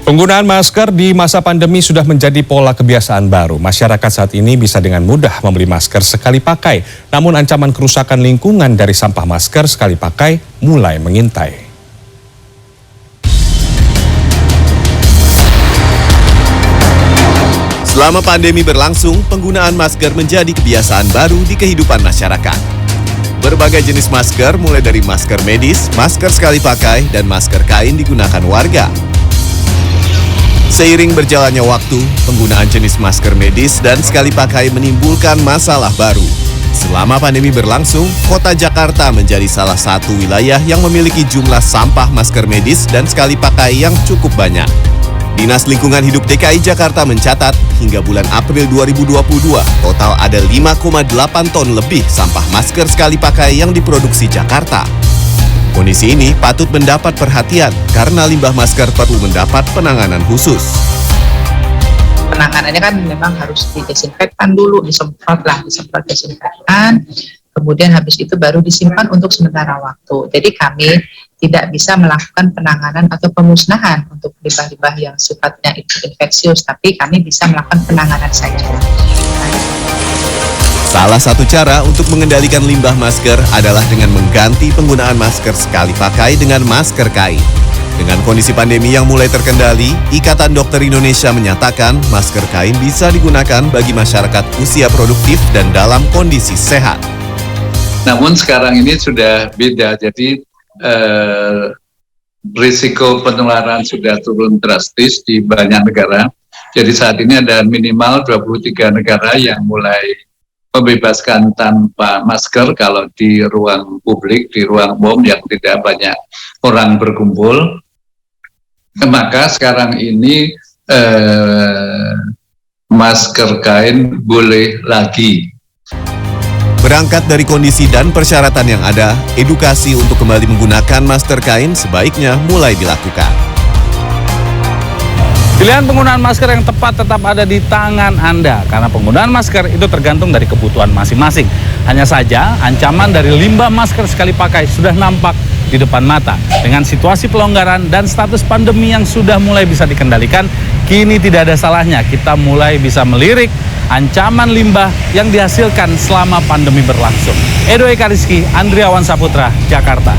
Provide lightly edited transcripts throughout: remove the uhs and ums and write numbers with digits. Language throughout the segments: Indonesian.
Penggunaan masker di masa pandemi sudah menjadi pola kebiasaan baru. Masyarakat saat ini bisa dengan mudah membeli masker sekali pakai. Namun ancaman kerusakan lingkungan dari sampah masker sekali pakai mulai mengintai. Selama pandemi berlangsung, penggunaan masker menjadi kebiasaan baru di kehidupan masyarakat. Berbagai jenis masker mulai dari masker medis, masker sekali pakai, dan masker kain digunakan warga. Seiring berjalannya waktu, penggunaan jenis masker medis dan sekali pakai menimbulkan masalah baru. Selama pandemi berlangsung, Kota Jakarta menjadi salah satu wilayah yang memiliki jumlah sampah masker medis dan sekali pakai yang cukup banyak. Dinas Lingkungan Hidup DKI Jakarta mencatat, hingga bulan April 2022, total ada 5,8 ton lebih sampah masker sekali pakai yang diproduksi Jakarta. Kondisi ini patut mendapat perhatian karena limbah masker perlu mendapat penanganan khusus. Penanganannya kan memang harus didesinfektan dulu, disemprot desinfektan, kemudian habis itu baru disimpan untuk sementara waktu. Jadi kami tidak bisa melakukan penanganan atau pemusnahan untuk limbah-limbah yang sifatnya itu infeksius, tapi kami bisa melakukan penanganan saja. Salah satu cara untuk mengendalikan limbah masker adalah dengan mengganti penggunaan masker sekali pakai dengan masker kain. Dengan kondisi pandemi yang mulai terkendali, Ikatan Dokter Indonesia menyatakan masker kain bisa digunakan bagi masyarakat usia produktif dan dalam kondisi sehat. Namun sekarang ini sudah beda, jadi risiko penularan sudah turun drastis di banyak negara. Jadi saat ini ada minimal 23 negara yang mulai membebaskan tanpa masker kalau di ruang publik, di ruang umum yang tidak banyak orang berkumpul. Maka sekarang ini masker kain boleh lagi. Berangkat dari kondisi dan persyaratan yang ada, edukasi untuk kembali menggunakan masker kain sebaiknya mulai dilakukan. Pilihan penggunaan masker yang tepat tetap ada di tangan Anda, karena penggunaan masker itu tergantung dari kebutuhan masing-masing. Hanya saja, ancaman dari limbah masker sekali pakai sudah nampak di depan mata. Dengan situasi pelonggaran dan status pandemi yang sudah mulai bisa dikendalikan, kini tidak ada salahnya kita mulai bisa melirik ancaman limbah yang dihasilkan selama pandemi berlangsung. Edo Eka Rizky, Andriawan Saputra, Jakarta.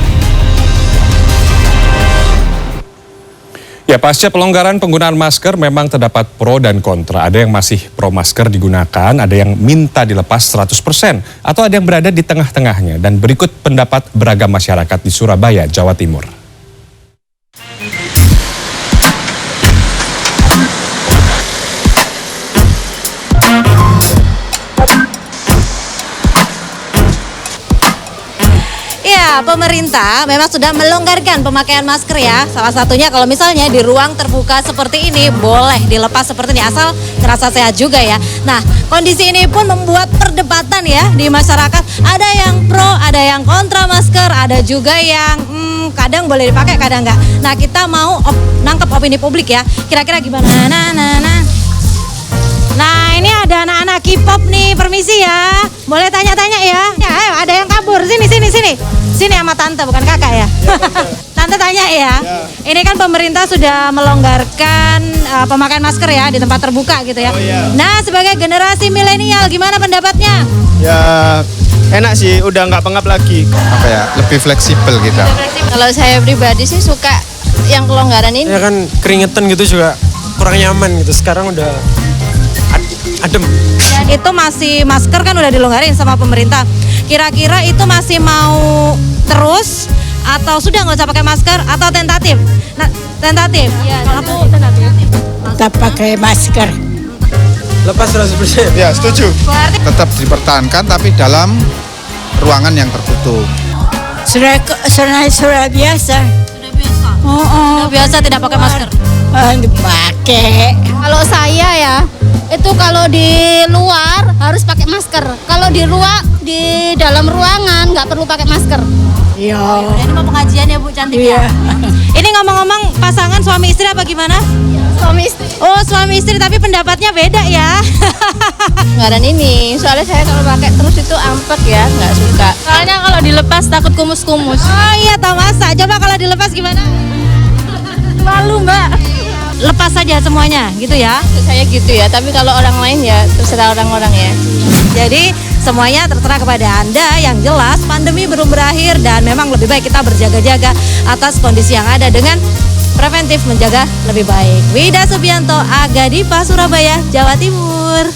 Ya, pasca pelonggaran penggunaan masker memang terdapat pro dan kontra. Ada yang masih pro masker digunakan, ada yang minta dilepas 100%, atau ada yang berada di tengah-tengahnya. Dan berikut pendapat beragam masyarakat di Surabaya, Jawa Timur. Pemerintah memang sudah melonggarkan pemakaian masker ya. Salah satunya kalau misalnya di ruang terbuka seperti ini boleh dilepas seperti ini asal terasa sehat juga ya. Nah, kondisi ini pun membuat perdebatan ya di masyarakat. Ada yang pro, ada yang kontra masker, ada juga yang kadang boleh dipakai, kadang enggak. Nah, kita mau nangkep opini publik ya. Kira-kira gimana? Nah, ini ada anak-anak K-pop nih, permisi ya. Boleh tanya-tanya ya? Ya, ayo, ada yang kabur. Sini. Sini sama tante, bukan kakak ya. Tante tanya ya. Ini kan pemerintah sudah melonggarkan pemakaian masker ya di tempat terbuka gitu ya. Nah, sebagai generasi milenial gimana pendapatnya? Ya, enak sih, udah nggak pengap lagi. Lebih fleksibel gitu. Kalau saya pribadi sih suka yang kelonggaran ini. Ya kan keringetan gitu juga kurang nyaman gitu. Sekarang udah adem. Dan itu masih masker kan udah dilonggarin sama pemerintah. Kira-kira itu masih mau terus atau sudah nggak usah pakai masker atau tentatif? Nah, tentatif. Iya, aku tentatif. Tetap pakai masker. Lepas 100%. Ya, setuju. Tetap dipertahankan tapi dalam ruangan yang tertutup. Sudah biasa. Sudah biasa. Sudah biasa tidak pakai masker. Dipakai. Kalau saya ya, itu kalau di luar harus pakai masker. Kalau di dalam ruangan nggak perlu pakai masker. Iya. Ini mau pengajian ya Bu, cantik ya. Ini ngomong-ngomong pasangan suami istri apa gimana? Suami istri. Oh, suami istri tapi pendapatnya beda ya. Kelonggaran ini, soalnya saya kalau pakai terus itu ampek ya, nggak suka. Soalnya kalau dilepas takut kumus-kumus. Oh iya, tahu masa. Coba kalau dilepas gimana? Malu Mbak. lepas saja semuanya gitu ya. Saya gitu ya, tapi kalau orang lain ya terserah orang-orang ya. Jadi semuanya terserah kepada Anda. Yang jelas pandemi belum berakhir dan memang lebih baik kita berjaga-jaga atas kondisi yang ada dengan preventif menjaga lebih baik. Wida Subianto, Aga Dipa, Surabaya, Jawa Timur.